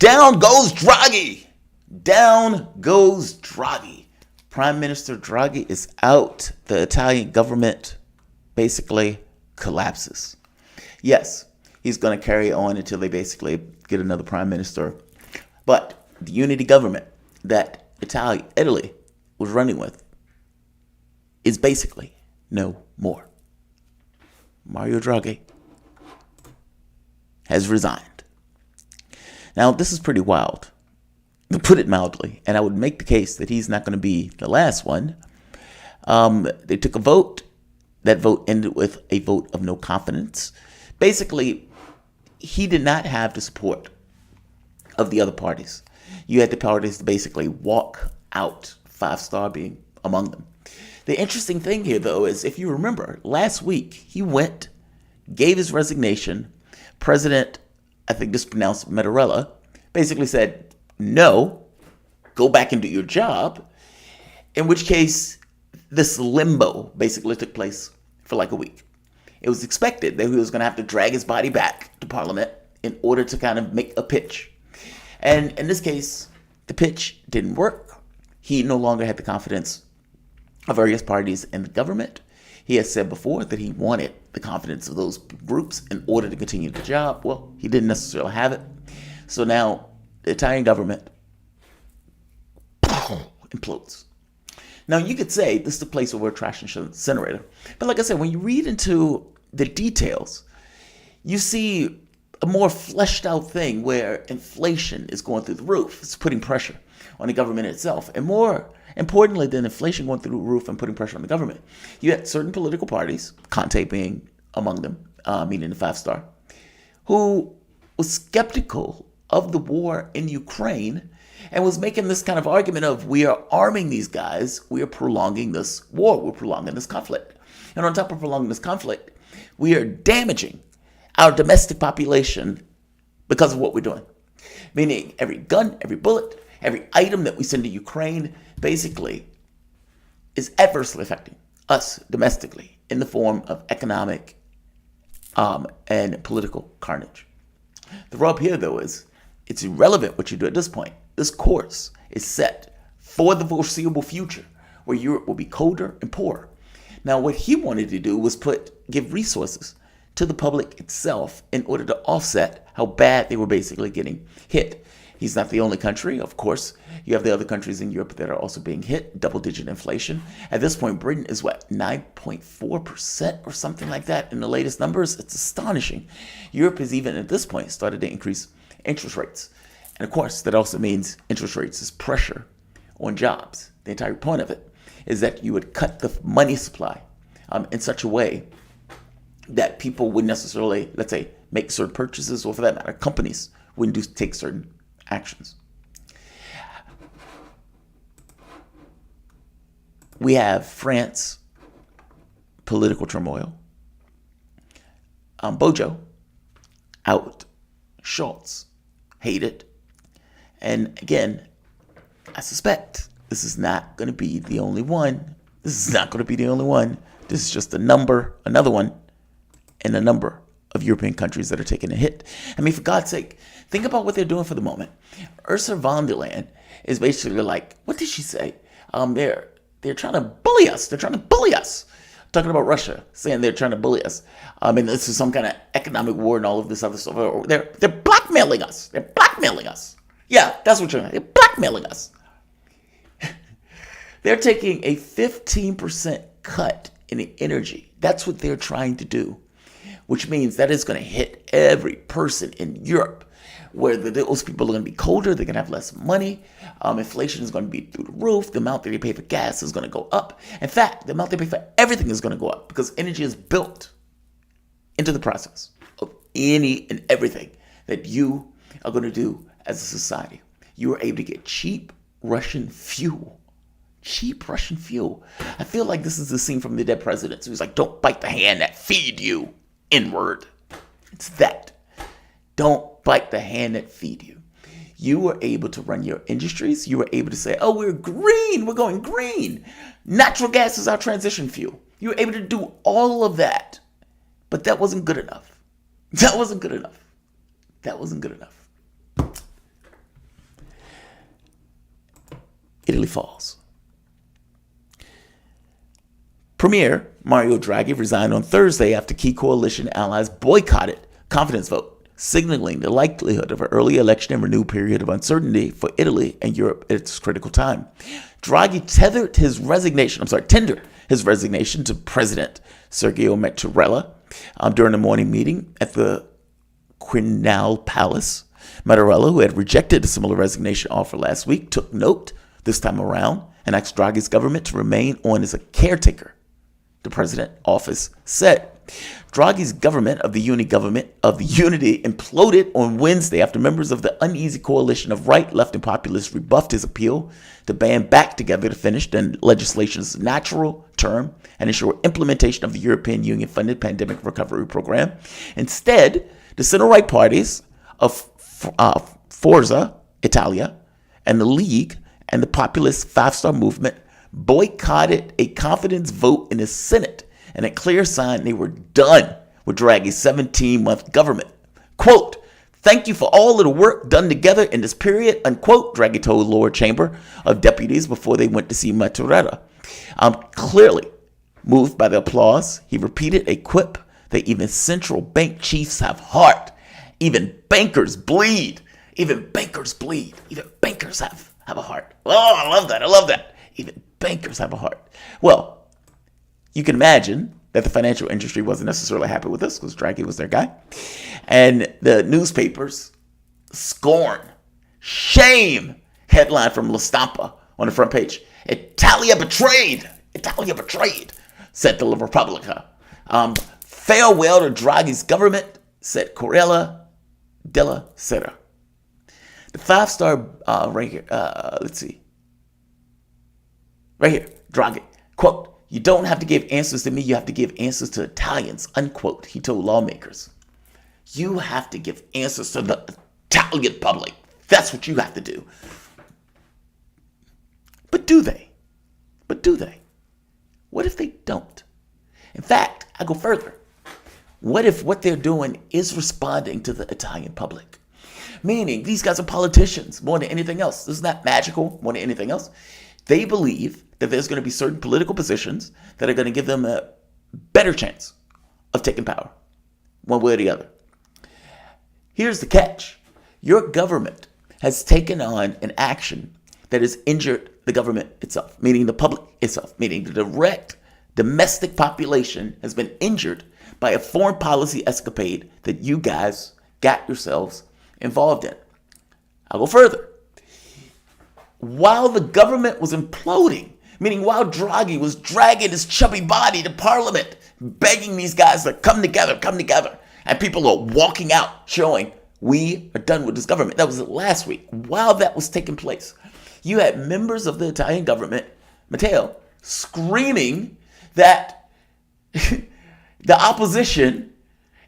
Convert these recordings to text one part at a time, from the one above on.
down goes Draghi. Down goes Draghi. Prime Minister Draghi is out. The Italian government basically collapses. Yes, he's going to carry on until they basically get another prime minister. But the unity government that Italy was running with is basically no more. Mario Draghi has resigned. Now, this is pretty wild, to put it mildly, and I would make the case that he's not going to be the last one. They took a vote. That vote ended with a vote of no confidence. Basically, he did not have the support of the other parties. You had the parties to basically walk out, Five Star being among them. The interesting thing here, though, is if you remember, last week he went, gave his resignation. President, I think this is pronounced Mattarella, basically said, no, go back and do your job. In which case, this limbo basically took place for like a week. It was expected that he was going to have to drag his body back to Parliament in order to kind of make a pitch. And in this case, the pitch didn't work. He no longer had the confidence of various parties in the government. He has said before that he wanted the confidence of those groups in order to continue the job. Well, he didn't necessarily have it. So now the Italian government implodes. Now, you could say this is the place where we're trash incinerator. But like I said, when you read into the details, you see a more fleshed out thing where inflation is going through the roof. It's putting pressure on the government itself. And more importantly than inflation going through the roof and putting pressure on the government, you had certain political parties, Conte being among them, meaning the Five Star, who was skeptical of the war in Ukraine and was making this kind of argument of, we are arming these guys, we are prolonging this war, we're prolonging this conflict. And on top of prolonging this conflict, we are damaging our domestic population because of what we're doing. Meaning every gun, every bullet, every item that we send to Ukraine basically is adversely affecting us domestically in the form of economic and political carnage. The rub here, though, is it's irrelevant what you do at this point. This course is set for the foreseeable future where Europe will be colder and poorer. Now, what he wanted to do was give resources to the public itself in order to offset how bad they were basically getting hit. He's not the only country, of course. You have the other countries in Europe that are also being hit, double-digit inflation. At this point, Britain is 9.4% or something like that in the latest numbers. It's astonishing. Europe has even at this point started to increase interest rates. And of course, that also means interest rates is pressure on jobs. The entire point of it is that you would cut the money supply in such a way that people wouldn't necessarily, let's say, make certain purchases, or for that matter, companies wouldn't take certain actions. We have France, political turmoil. Bojo, out. Schultz, hated. And again, I suspect this is not going to be the only one. This is not going to be the only one. This is just another one in a number of European countries that are taking a hit. I mean, for God's sake, think about what they're doing for the moment. Ursula von der Leyen is basically like, what did she say? They're trying to bully us. They're trying to bully us. Talking about Russia, saying they're trying to bully us. And this is some kind of economic war and all of this other stuff. They're blackmailing us. They're blackmailing us. Yeah, that's what they're blackmailing us. They're taking a 15% cut in the energy. That's what they're trying to do, which means that is going to hit every person in Europe, where those people are going to be colder, they're going to have less money, inflation is going to be through the roof, the amount that they pay for gas is going to go up. In fact, the amount they pay for everything is going to go up because energy is built into the process of any and everything that you are going to do as a society. You are able to get cheap Russian fuel. Cheap Russian fuel. I feel like this is the scene from The Dead Presidents. He's like, don't bite the hand that feed you, N-word. It's that. Don't bite the hand that feed you. You were able to run your industries. You were able to say, oh, we're green. We're going green. Natural gas is our transition fuel. You were able to do all of that. But that wasn't good enough. That wasn't good enough. That wasn't good enough. Italy falls. Premier Mario Draghi resigned on Thursday after key coalition allies boycotted confidence vote, signaling the likelihood of an early election and renewed period of uncertainty for Italy and Europe at its critical time. Draghi tendered his resignation to President Sergio Mattarella during a morning meeting at the Quirinal Palace. Mattarella, who had rejected a similar resignation offer last week, took note this time around and asked Draghi's government to remain on as a caretaker. The president's office said Draghi's government of the unity imploded on Wednesday after members of the uneasy coalition of right, left, and populists rebuffed his appeal to band back together to finish the legislation's natural term and ensure implementation of the European Union-funded pandemic recovery program. Instead, the center-right parties of Forza Italia and the League and the populist Five-Star Movement boycotted a confidence vote in the Senate, and a clear sign they were done with Draghi's 17-month government. Quote, "Thank you for all of the work done together in this period," unquote, Draghi told lower chamber of deputies before they went to see Mattarella. Clearly moved by the applause, he repeated a quip that even central bank chiefs have heart. Even bankers bleed. Even bankers bleed. Even bankers have a heart. Oh, I love that. I love that. Even bankers have a heart. Well, you can imagine that the financial industry wasn't necessarily happy with this because Draghi was their guy. And the newspapers scorn, shame, headline from La Stampa on the front page. Italia betrayed, said the Repubblica. Farewell to Draghi's government, said Corriere della Sera. The five-star right here, let's see. Right here, Draghi, quote, "You don't have to give answers to me, you have to give answers to Italians," unquote, he told lawmakers. You have to give answers to the Italian public. That's what you have to do. But do they? What if they don't? In fact, I go further. What if what they're doing is responding to the Italian public? Meaning, these guys are politicians more than anything else. Isn't that magical more than anything else? They believe that there's going to be certain political positions that are going to give them a better chance of taking power, one way or the other. Here's the catch. Your government has taken on an action that has injured the government itself, meaning the public itself, meaning the direct domestic population has been injured by a foreign policy escapade that you guys got yourselves involved in. I'll go further. While the government was imploding, meaning while Draghi was dragging his chubby body to Parliament, begging these guys to come together, and people are walking out showing we are done with this government. That was last week. While that was taking place, you had members of the Italian government, Matteo, screaming that the opposition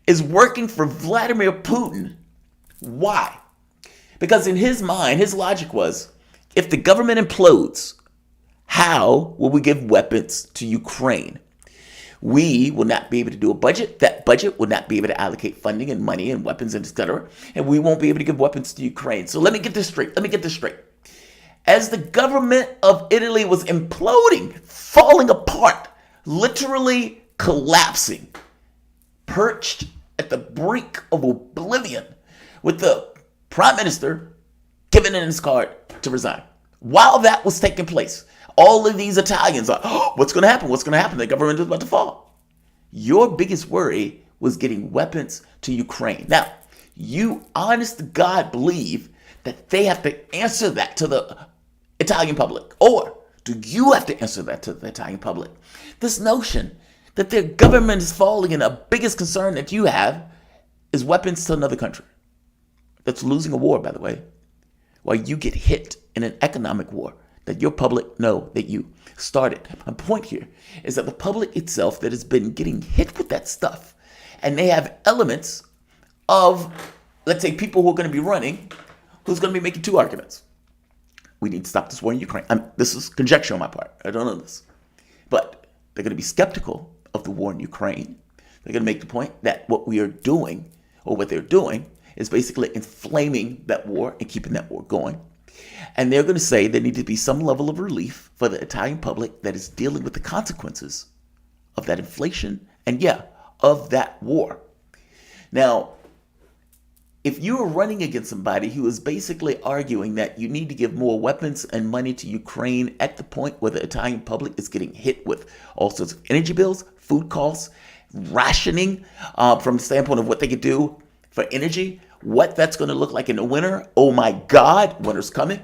is working for Vladimir Putin. Why? Because in his mind, his logic was, if the government implodes, how will we give weapons to Ukraine? We will not be able to do a budget. That budget will not be able to allocate funding and money and weapons and etc. And we won't be able to give weapons to Ukraine. So let me get this straight. As the government of Italy was imploding, falling apart, literally collapsing, perched at the brink of oblivion, with the prime minister giving in his card to resign. While that was taking place, all of these Italians are, oh, what's going to happen? The government is about to fall. Your biggest worry was getting weapons to Ukraine. Now, you honest to God believe that they have to answer that to the Italian public? Or do you have to answer that to the Italian public? This notion that their government is falling and the biggest concern that you have is weapons to another country that's losing a war, by the way, while you get hit in an economic war that your public know that you started. My point here is that the public itself that has been getting hit with that stuff, and they have elements of, let's say, people who are going to be running, who's going to be making two arguments. We need to stop this war in Ukraine. This is conjecture on my part. I don't know this. But they're going to be skeptical of the war in Ukraine. They're going to make the point that what we are doing, or what they're doing, is basically inflaming that war and keeping that war going. And they're going to say there needs to be some level of relief for the Italian public that is dealing with the consequences of that inflation and, yeah, of that war. Now, if you are running against somebody who is basically arguing that you need to give more weapons and money to Ukraine at the point where the Italian public is getting hit with all sorts of energy bills, food costs, rationing from the standpoint of what they could do for energy, what that's going to look like in the winter. Oh my God, winter's coming.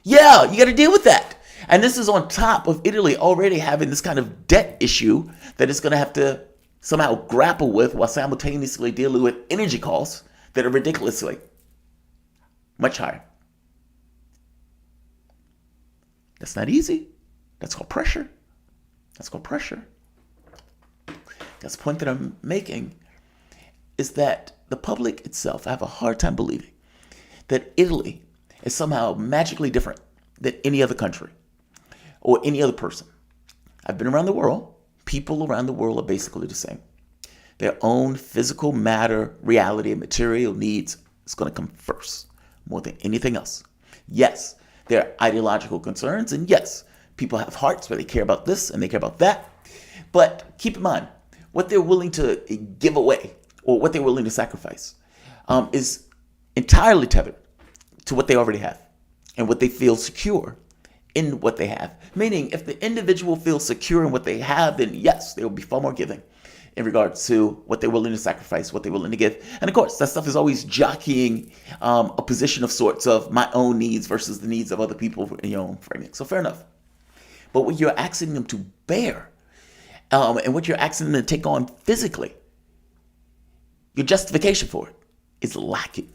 Yeah, you got to deal with that. And this is on top of Italy already having this kind of debt issue that it's going to have to somehow grapple with while simultaneously dealing with energy costs that are ridiculously much higher. That's not easy. That's called pressure. That's called pressure. That's the point that I'm making, is that the public itself, I have a hard time believing that Italy is somehow magically different than any other country or any other person. I've been around the world. People around the world are basically the same. Their own physical matter, reality, and material needs is going to come first, more than anything else. Yes, there are ideological concerns, and yes, people have hearts where they care about this and they care about that. But keep in mind, what they're willing to give away or what they're willing to sacrifice is entirely tethered to what they already have and what they feel secure in what they have. Meaning, if the individual feels secure in what they have, then yes, they will be far more giving in regards to what they're willing to sacrifice, what they're willing to give. And of course, that stuff is always jockeying a position of sorts of my own needs versus the needs of other people in your own framing. So fair enough. But what you're asking them to bear and what you're asking them to take on physically, your justification for it is lacking.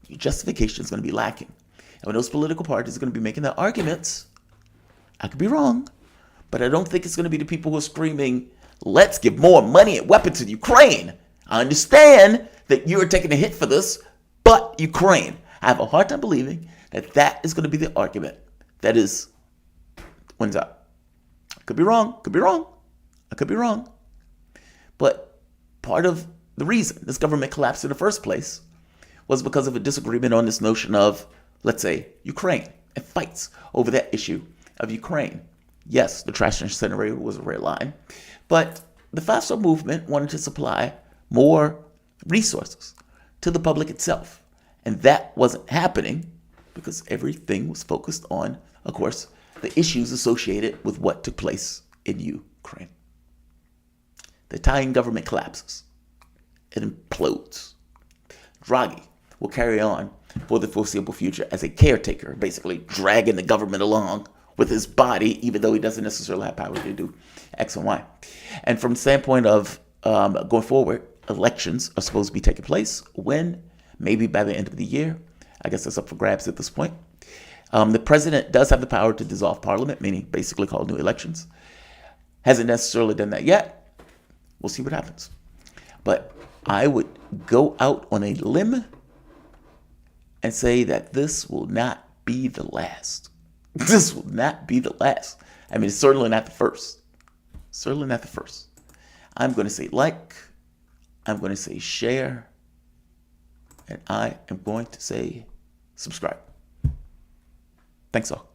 Your justification is going to be lacking. And when those political parties are going to be making their arguments, I could be wrong, but I don't think it's going to be the people who are screaming, let's give more money and weapons to Ukraine. I understand that you're taking a hit for this, but Ukraine. I have a hard time believing that that is going to be the argument that is wins out. I could be wrong. I could be wrong. But part of the reason this government collapsed in the first place was because of a disagreement on this notion of, let's say, Ukraine and fights over that issue of Ukraine. Yes, the trash incinerator was a red line, but the FAFSA movement wanted to supply more resources to the public itself. And that wasn't happening because everything was focused on, of course, the issues associated with what took place in Ukraine. The Italian government collapses. It implodes. Draghi will carry on for the foreseeable future as a caretaker, basically dragging the government along with his body, even though he doesn't necessarily have power to do X and Y. And from the standpoint of going forward, elections are supposed to be taking place when? Maybe by the end of the year. I guess that's up for grabs at this point. The president does have the power to dissolve parliament, meaning basically call new elections. Hasn't necessarily done that yet. We'll see what happens. But I would go out on a limb and say that this will not be the last. This will not be the last. I mean, it's certainly not the first. Certainly not the first. I'm going to say like, I'm going to say share, and I am going to say subscribe. Thanks all.